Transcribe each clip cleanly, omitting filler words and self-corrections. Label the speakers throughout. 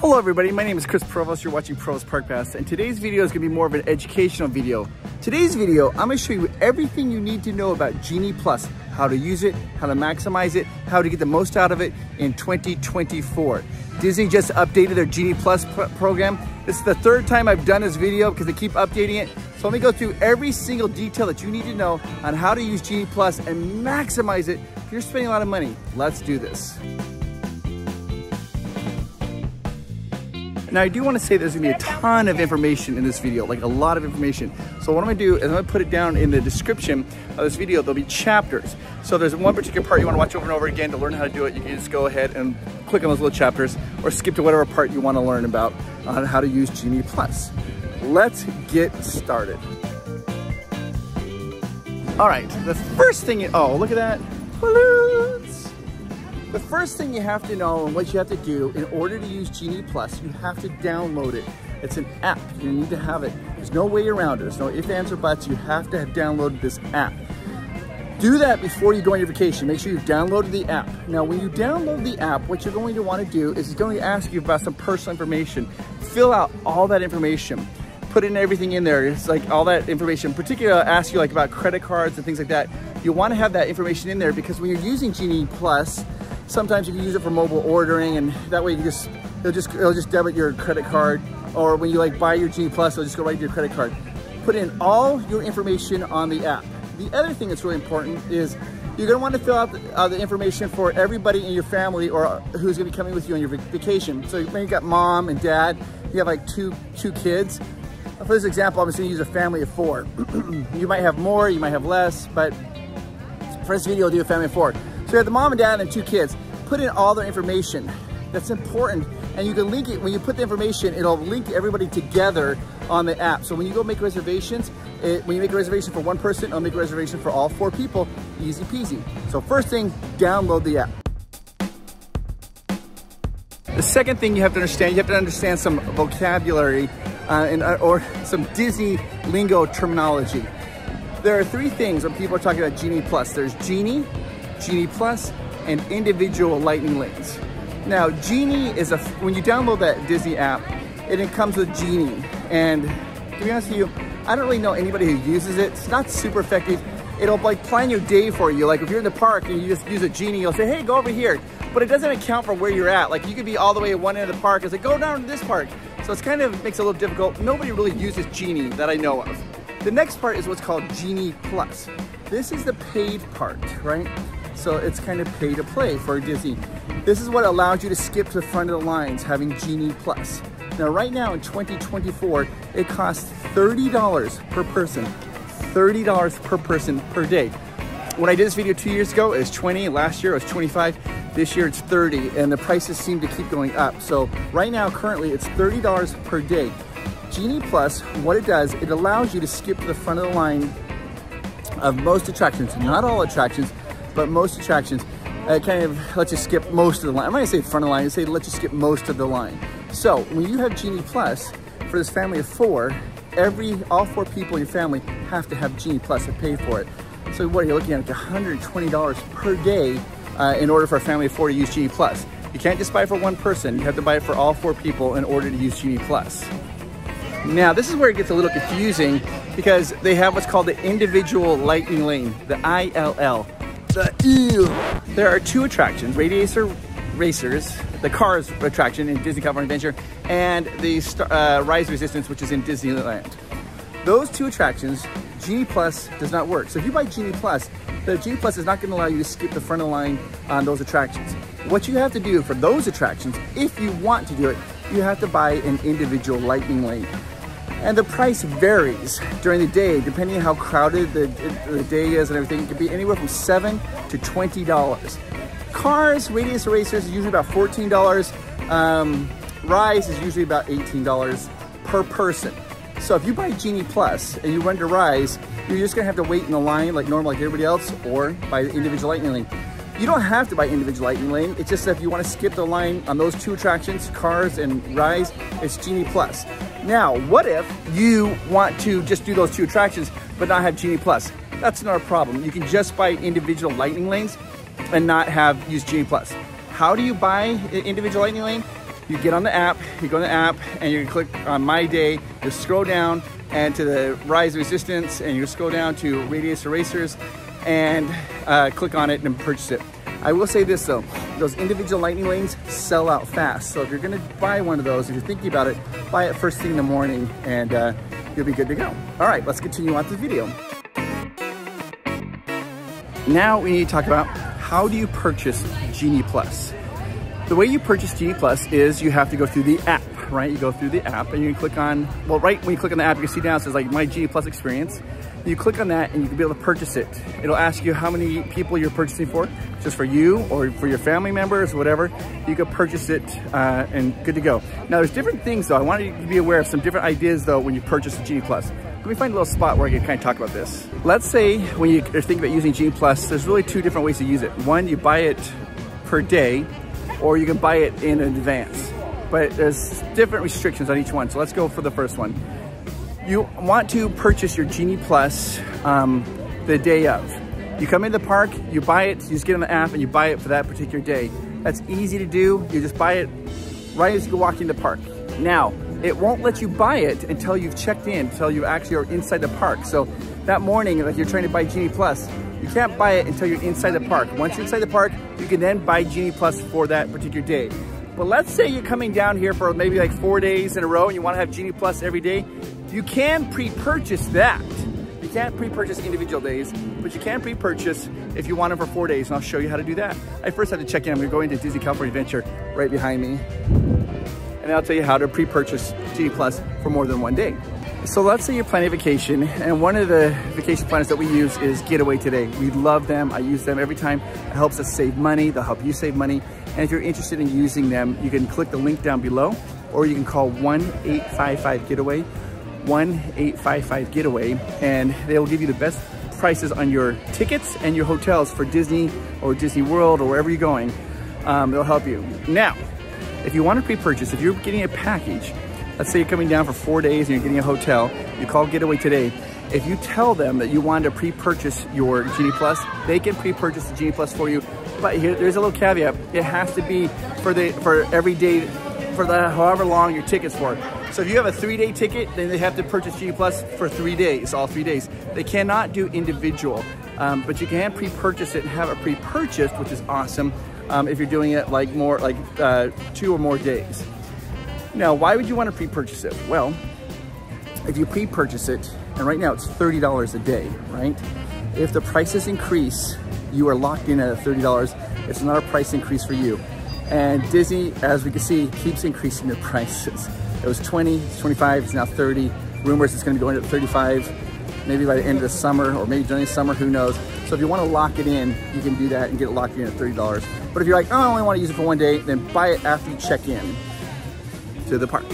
Speaker 1: Hello everybody, my name is Chris Provost. You're watching Provost Park Pass, and today's video is going to be more of an educational video. Today's video, I'm going to show you everything you need to know about Genie Plus, how to use it, how to maximize it, how to get the most out of it in 2024. Disney just updated their Genie Plus program. This is the third time I've done this video because they keep updating it. So let me go through every single detail that you need to know on how to use Genie Plus and maximize it if you're spending a lot of money. Let's do this. Now I do want to say there's going to be a ton of information in this video, like a lot of information. So what I'm going to do is I'm going to put it down in the description of this video. There'll be chapters. So if there's one particular part you want to watch over and over again to learn how to do it, you can just go ahead and click on those little chapters or skip to whatever part you want to learn about on how to use Genie Plus. Let's get started. All right, the first thing, oh, look at that, balloons. The first thing you have to know and what you have to do in order to use Genie Plus, you have to download it. It's an app. You need to have it. There's no way around it. There's no ifs, ands, or buts. You have to have downloaded this app. Do that before you go on your vacation. Make sure you've downloaded the app. Now, when you download the app, what you're going to want to do is it's going to ask you about some personal information. Fill out all that information. Put in everything in there. It's like all that information. Particularly, ask you like about credit cards and things like that. You want to have that information in there because when you're using Genie Plus, sometimes you can use it for mobile ordering, and that way you it'll just debit your credit card, or when you like buy your Genie Plus, it'll just go right to your credit card. Put in all your information on the app. The other thing that's really important is you're going to want to fill out the information for everybody in your family or who's going to be coming with you on your vacation. So maybe you got mom and dad, you have like two kids. For this example, I'm just going to use a family of 4. You might have more, you might have less, but for this video, I'll do a family of 4. So you have the mom and dad and 2 kids. Put in all their information. That's important. And you can link it, when you put the information, it'll link everybody together on the app. So when you go make reservations, when you make a reservation for one person, it'll make a reservation for all 4 people. Easy peasy. So first thing, download the app. The second thing you have to understand some vocabulary or some Disney lingo terminology. There are 3 things when people are talking about Genie Plus. There's Genie, Genie Plus, and individual lightning lanes. Now, Genie is when you download that Disney app, it comes with Genie. And to be honest with you, I don't really know anybody who uses it. It's not super effective. It'll like plan your day for you. Like if you're in the park and you just use a Genie, you'll say, hey, go over here. But it doesn't account for where you're at. Like you could be all the way at one end of the park. It's like, go down to this park. So it's kind of makes it a little difficult. Nobody really uses Genie that I know of. The next part is what's called Genie Plus. This is the paid part, right? So it's kind of pay to play for Disney. This is what allows you to skip to the front of the lines, having Genie Plus. Now right now in 2024, it costs $30 per person. $30 per person per day. When I did this video 2 years ago, it was 20. Last year it was 25. This year it's 30, and the prices seem to keep going up. So right now, currently, it's $30 per day. Genie Plus, what it does, it allows you to skip to the front of the line of most attractions. Not all attractions, but most attractions. It kind of lets you skip most of the line. I'm not gonna say front of the line, I say let you skip most of the line. So when you have Genie Plus, for this family of 4, all 4 people in your family have to have Genie Plus and pay for it. So what you're looking at, like $120 per day in order for a family of 4 to use Genie Plus. You can't just buy it for one person. You have to buy it for all 4 people in order to use Genie Plus. Now, this is where it gets a little confusing because they have what's called the individual lightning lane, the ILL. There are 2 attractions, Radiator Racers, the Cars attraction in Disney California Adventure, and the Rise Resistance, which is in Disneyland. Those 2 attractions, Genie Plus does not work. So if you buy Genie Plus, the Genie Plus is not going to allow you to skip the front of the line on those attractions. What you have to do for those attractions, if you want to do it, you have to buy an individual lightning lane. And the price varies during the day, depending on how crowded the day is and everything. It could be anywhere from $7 to $20. Cars, Radiator Racers is usually about $14. Rise is usually about $18 per person. So if you buy Genie Plus and you run to Rise, you're just gonna have to wait in the line like normal, like everybody else, or buy the individual lightning lane. You don't have to buy individual lightning lane. It's just that if you want to skip the line on those 2 attractions, Cars and Rise, it's Genie Plus. Now, what if you want to just do those 2 attractions but not have Genie Plus? That's not a problem. You can just buy individual lightning lanes and not use Genie Plus. How do you buy individual lightning lane? You get on the app, you go on the app, and you click on My Day, you scroll down and to the Rise Resistance, and you scroll down to Radius Erasers, and click on it and purchase it. I will say this though, those individual lightning lanes sell out fast. So if you're gonna buy one of those, if you're thinking about it, buy it first thing in the morning, and you'll be good to go. All right, let's continue on to the video. Now we need to talk about how do you purchase Genie Plus. The way you purchase Genie Plus is you have to go through the app, right? You go through the app and you can click on, well, right when you click on the app, you can see down it says like My Genie Plus Experience. You click on that and you can be able to purchase it. It'll ask you how many people you're purchasing for, just for you or for your family members, whatever. You can purchase it and good to go. Now there's different things though. I want you to be aware of some different ideas though when you purchase the Genie Plus. Let me find a little spot where I can kind of talk about this. Let's say when you're thinking about using Genie Plus, there's really two different ways to use it. One, you buy it per day, or you can buy it in advance. But there's different restrictions on each one. So let's go for the first one. You want to purchase your Genie Plus the day of. You come into the park, you buy it, you just get on the app and you buy it for that particular day. That's easy to do. You just buy it right as you walk into the park. Now, it won't let you buy it until you've checked in, until you actually are inside the park. So that morning, like you're trying to buy Genie Plus, you can't buy it until you're inside the park. Once you're inside the park, you can then buy Genie Plus for that particular day. But let's say you're coming down here for maybe like 4 days in a row and you want to have Genie Plus every day. You can pre-purchase that. You can't pre-purchase individual days, but you can pre-purchase if you want them for 4 days, and I'll show you how to do that. I first have to check in. I'm going to go into Disney California Adventure right behind me, and I'll tell you how to pre-purchase Genie Plus for more than 1 day. So let's say you're planning a vacation, and one of the vacation planners that we use is Getaway Today. We love them. I use them every time. It helps us save money. They'll help you save money. And if you're interested in using them, you can click the link down below, or you can call 1-855-GETAWAY, 1-855-GETAWAY, and they'll give you the best prices on your tickets and your hotels for Disney or Disney World or wherever you're going. They'll help you. Now, if you want to pre-purchase, if you're getting a package, let's say you're coming down for 4 days and you're getting a hotel, you call Getaway Today. If you tell them that you want to pre-purchase your Genie Plus, they can pre-purchase the Genie Plus for you. But there's a little caveat. It has to be for every day, for however long your ticket's for. So if you have a 3-day ticket, then they have to purchase Genie Plus for 3 days, all 3 days. They cannot do individual, but you can pre-purchase it and have it pre-purchased, which is awesome if you're doing it like 2 or more days. Now, why would you want to pre-purchase it? Well, if you pre-purchase it, and right now it's $30 a day, right? If the prices increase, you are locked in at $30. It's not a price increase for you. And Disney, as we can see, keeps increasing their prices. It was 20, it's 25, it's now 30. Rumors it's gonna be going to 35, maybe by the end of the summer, or maybe during the summer, who knows. So if you wanna lock it in, you can do that and get it locked in at $30. But if you're like, oh, I only wanna use it for 1 day, then buy it after you check in to the park.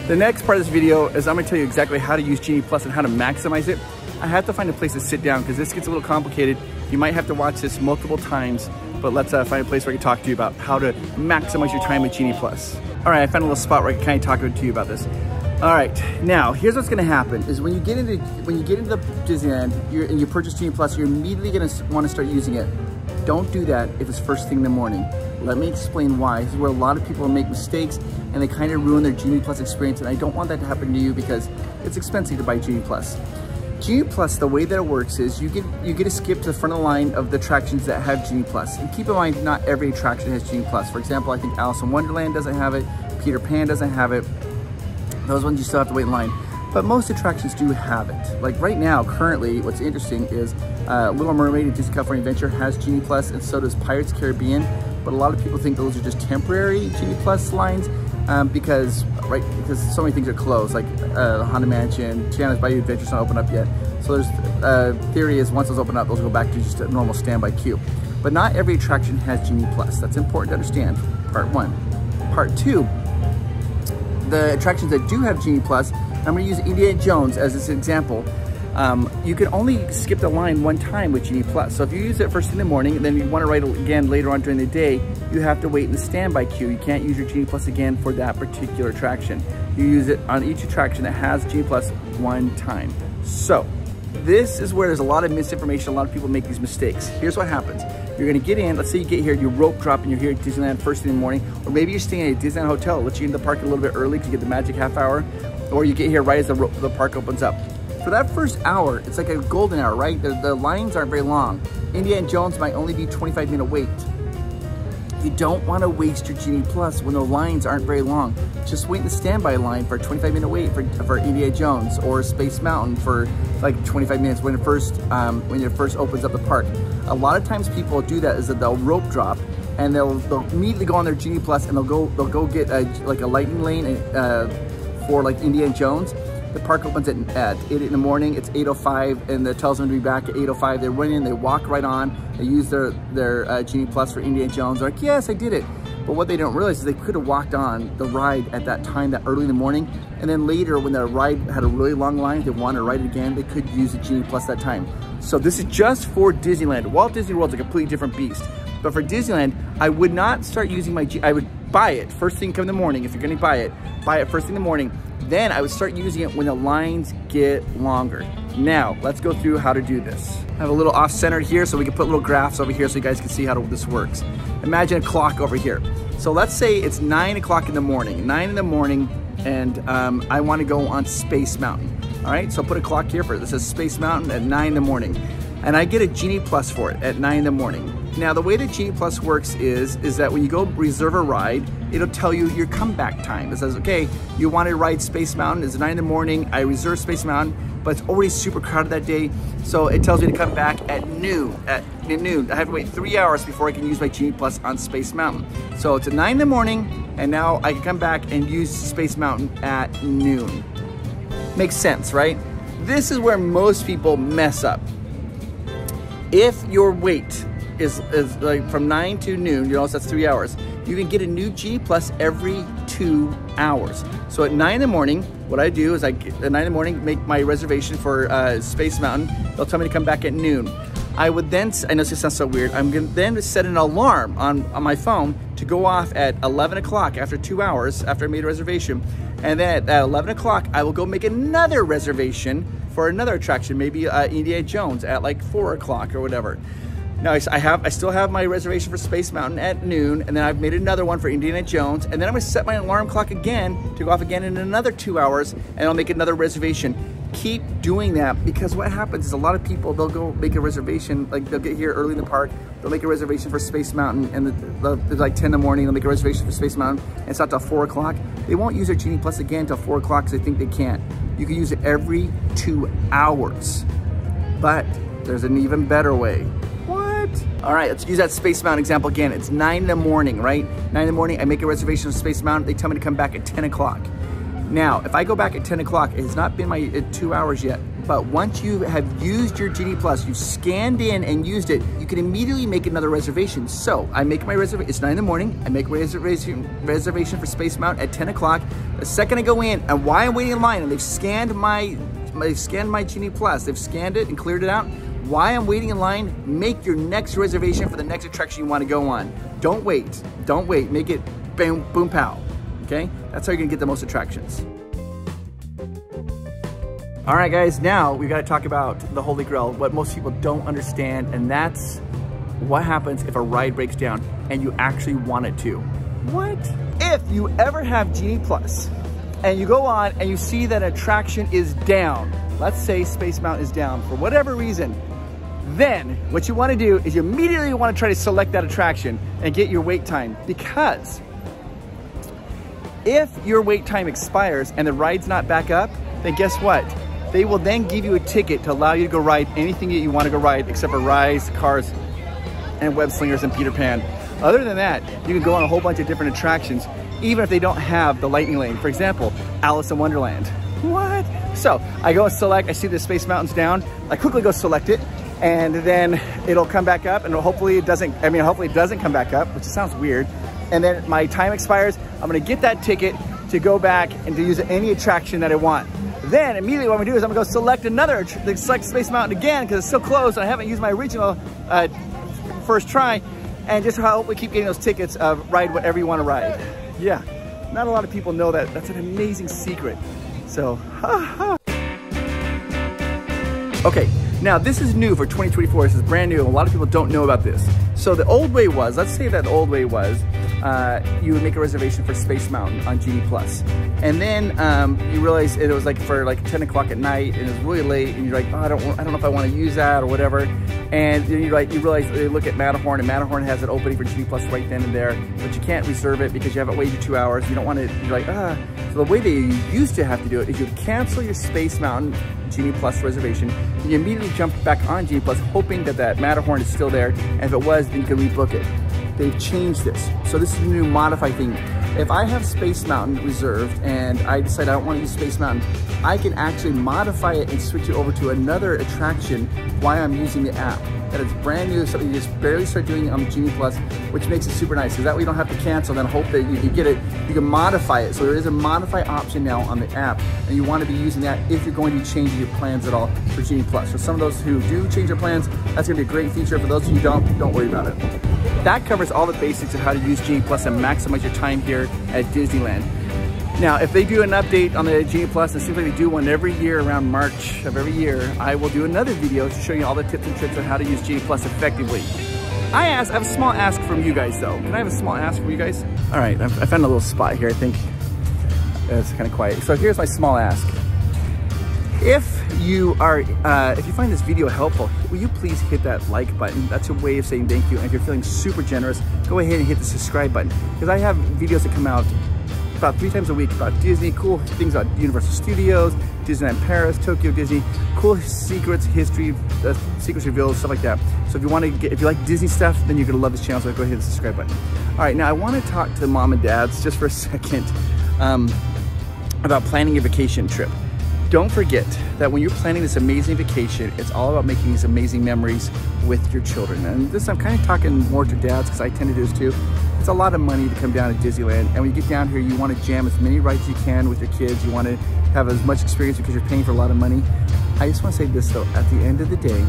Speaker 1: The next part of this video is I'm gonna tell you exactly how to use Genie Plus and how to maximize it. I have to find a place to sit down because this gets a little complicated. You might have to watch this multiple times, but let's find a place where I can talk to you about how to maximize your time with Genie Plus. All right, I found a little spot where I can kind of talk to you about this. All right, now here's what's gonna happen is when you get into the Disneyland and you purchase Genie Plus, you're immediately gonna wanna start using it. Don't do that if it's first thing in the morning. Let me explain why. This is where a lot of people make mistakes and they kind of ruin their Genie Plus experience, and I don't want that to happen to you because it's expensive to buy Genie Plus. Genie Plus, the way that it works is you get to skip to the front of the line of the attractions that have Genie Plus. And keep in mind, not every attraction has Genie Plus. For example, I think Alice in Wonderland doesn't have it, Peter Pan doesn't have it. Those ones you still have to wait in line. But most attractions do have it. Like right now, currently, what's interesting is Little Mermaid and Disney California Adventure has Genie Plus, and so does Pirates of the Caribbean. But a lot of people think those are just temporary Genie Plus lines because so many things are closed, like Haunted Mansion, Tiana's Bayou Adventure's not open up yet. So there's theory is once those open up, those will go back to just a normal standby queue. But not every attraction has Genie Plus. That's important to understand, part one. Part two, the attractions that do have Genie Plus, I'm gonna use Indiana Jones as this example. You can only skip the line one time with Genie Plus. So if you use it first in the morning and then you want to ride it again later on during the day, you have to wait in the standby queue. You can't use your Genie Plus again for that particular attraction. You use it on each attraction that has Genie Plus one time. So this is where there's a lot of misinformation. A lot of people make these mistakes. Here's what happens. You're gonna get in, let's say you get here, you rope drop and you're here at Disneyland first thing in the morning, or maybe you're staying at a Disneyland hotel, let you in the park a little bit early because you get the magic half hour, or you get here right as the park opens up. For that first hour, it's like a golden hour, right? The lines aren't very long. Indiana Jones might only be 25-minute wait. You don't want to waste your Genie Plus when the lines aren't very long. Just wait in the standby line for a 25-minute wait for Indiana Jones or Space Mountain for like 25 minutes when it first opens up the park. A lot of times people do that is that they'll rope drop and they'll immediately go on their Genie Plus and they'll go get like a lightning lane for like Indiana Jones. The park opens at 8 in the morning, it's 8:05, and it tells them to be back at 8:05. They run in, they walk right on, they use their Genie Plus for Indiana Jones. They're like, yes, I did it. But what they don't realize is they could have walked on the ride at that time, that early in the morning, and then later when the ride had a really long line, if they wanted to ride it again, they could use the Genie Plus that time. So this is just for Disneyland. Walt Disney World's a completely different beast. But for Disneyland, I would not start using my I would buy it first thing come in the morning. If you're gonna buy it first thing in the morning. Then I would start using it when the lines get longer. Now, let's go through how to do this. I have a little off-centered here so we can put little graphs over here so you guys can see how this works. Imagine a clock over here. So let's say it's 9 o'clock in the morning, 9 in the morning, and I wanna go on Space Mountain. All right, so I'll put a clock here for this says Space Mountain at 9 in the morning. And I get a Genie Plus for it at 9 in the morning. Now, the way that Genie Plus works is that when you go reserve a ride, it'll tell you your comeback time. It says, okay, you want to ride Space Mountain, it's 9 in the morning, I reserve Space Mountain, but it's already super crowded that day, so it tells me to come back at noon. At noon, I have to wait 3 hours before I can use my Genie Plus on Space Mountain. So it's at 9 in the morning, and now I can come back and use Space Mountain at noon. Makes sense, right? This is where most people mess up. If your wait is like from 9 to noon, you know, so that's 3 hours, you can get a new Genie Plus every 2 hours. So at 9 in the morning, what I do is at 9 in the morning, make my reservation for Space Mountain. They'll tell me to come back at noon. I would then, I know this sounds so weird, I'm gonna then set an alarm on my phone to go off at 11 o'clock after 2 hours, after I made a reservation. And then at 11 o'clock, I will go make another reservation for another attraction, maybe Indiana Jones at like 4 o'clock or whatever. Now I still have my reservation for Space Mountain at noon, and then I've made another one for Indiana Jones, and then I'm gonna set my alarm clock again to go off again in another 2 hours, and I'll make another reservation. Keep doing that, because what happens is a lot of people, they'll go make a reservation, like they'll get here early in the park, they'll make a reservation for Space Mountain, and it's like 10 in the morning, they'll make a reservation for Space Mountain, and it's not till 4 o'clock. They won't use their Genie Plus again till 4 o'clock because they think they can't. You can use it every 2 hours, but there's an even better way. All right, let's use that Space Mountain example again. It's 9 in the morning, right? 9 in the morning, I make a reservation for Space Mountain. They tell me to come back at 10 o'clock. Now, if I go back at 10 o'clock, it has not been my 2 hours yet, but once you have used your Genie Plus, you've scanned in and used it, you can immediately make another reservation. So I make my reservation, it's 9 in the morning, I make a reservation for Space Mountain at 10 o'clock. The second I go in, and while I'm waiting in line, and they've scanned my Genie Plus, they've scanned it and cleared it out, while I'm waiting in line, make your next reservation for the next attraction you want to go on. Don't wait, make it boom, boom, pow, okay? That's how you're gonna get the most attractions. All right, guys, now we gotta talk about the Holy Grail, what most people don't understand, and that's what happens if a ride breaks down and you actually want it to. What? If you ever have Genie Plus and you go on and you see that attraction is down, let's say Space Mountain is down for whatever reason, then what you want to do is you immediately want to try to select that attraction and get your wait time, because if your wait time expires and the ride's not back up, then guess what? They will then give you a ticket to allow you to go ride anything that you want to go ride except for Rise, Cars, and Web Slingers and Peter Pan. Other than that, you can go on a whole bunch of different attractions, even if they don't have the lightning lane. For example, Alice in Wonderland. What? So I go and select, I see the Space Mountain's down, I quickly go select it, and then it'll come back up, and hopefully it doesn't come back up, which sounds weird. And then my time expires, I'm gonna get that ticket to go back and to use any attraction that I want. Then immediately what I'm gonna do is I'm gonna go select select Space Mountain again, because it's still closed and I haven't used my original first try, and just hopefully keep getting those tickets of ride whatever you wanna ride. Yeah, not a lot of people know that. That's an amazing secret. So, okay, Now, this is new for 2024. This is brand new. A lot of people don't know about this. So the old way was, let's say that the old way was, you would make a reservation for Space Mountain on Genie Plus. And then you realize it was like for like 10 o'clock at night and it was really late and you're like, oh, I don't know if I want to use that or whatever. And then you realize you look at Matterhorn, and Matterhorn has an opening for Genie Plus right then and there, but you can't reserve it because you haven't waited 2 hours. You don't want to, you're like, So the way that you used to have to do it is you would cancel your Space Mountain Genie Plus reservation, and you immediately jump back on Genie Plus, hoping that that Matterhorn is still there, and if it was, then you can rebook it. They've changed this. So this is a new modified thing. If I have Space Mountain reserved and I decide I don't want to use Space Mountain, I can actually modify it and switch it over to another attraction while I'm using the app. That is brand new, something you just barely start doing on Genie Plus, which makes it super nice, because that way you don't have to cancel and then hope that you can get it. You can modify it. So there is a modify option now on the app, and you want to be using that if you're going to be changing your plans at all for Genie Plus. For some of those who do change their plans, that's going to be a great feature. For those who don't worry about it. That covers all the basics of how to use Genie Plus and maximize your time here at Disneyland. Now, if they do an update on the Genie Plus, it seems like they do one every year around March of every year, I will do another video to show you all the tips and tricks on how to use Genie Plus effectively. I have a small ask from you guys though. Can I have a small ask from you guys? All right, I found a little spot here, I think. It's kind of quiet. So here's my small ask. If you find this video helpful, will you please hit that like button? That's a way of saying thank you. And if you're feeling super generous, go ahead and hit the subscribe button, because I have videos that come out about 3 times a week about Disney, cool things about Universal Studios, Disneyland Paris, Tokyo Disney, cool secrets, history, secrets revealed, stuff like that. So if you like Disney stuff, then you're gonna love this channel, so go ahead and hit the subscribe button. All right, now I wanna talk to mom and dads just for a second about planning your vacation trip. Don't forget that when you're planning this amazing vacation, it's all about making these amazing memories with your children. And this, I'm kind of talking more to dads, because I tend to do this too. It's a lot of money to come down to Disneyland, and when you get down here, you want to jam as many rides as you can with your kids. You want to have as much experience because you're paying for a lot of money. I just want to say this though, at the end of the day,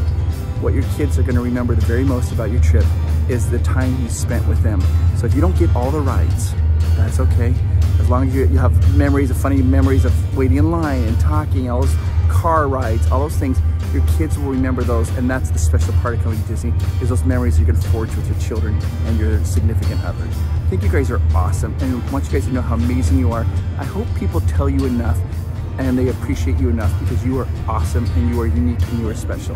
Speaker 1: what your kids are going to remember the very most about your trip is the time you spent with them. So if you don't get all the rides, that's okay. As long as you have memories, funny memories of waiting in line and talking, all those car rides, all those things, your kids will remember those, and that's the special part of coming to Disney, is those memories you can forge with your children and your significant other. I think you guys are awesome, and I want you guys to know how amazing you are. I hope people tell you enough and they appreciate you enough, because you are awesome and you are unique and you are special.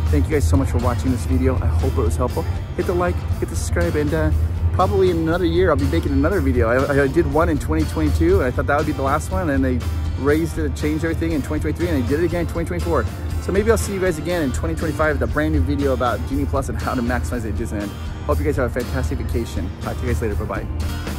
Speaker 1: Thank you guys so much for watching this video. I hope it was helpful. Hit the like, hit the subscribe, and probably in another year I'll be making another video. I did one in 2022 and I thought that would be the last one, and then they raised it, changed everything in 2023, and they did it again in 2024. So maybe I'll see you guys again in 2025 with a brand new video about Genie Plus and how to maximize it at Disneyland. Hope you guys have a fantastic vacation. Talk to you guys later. Bye-bye.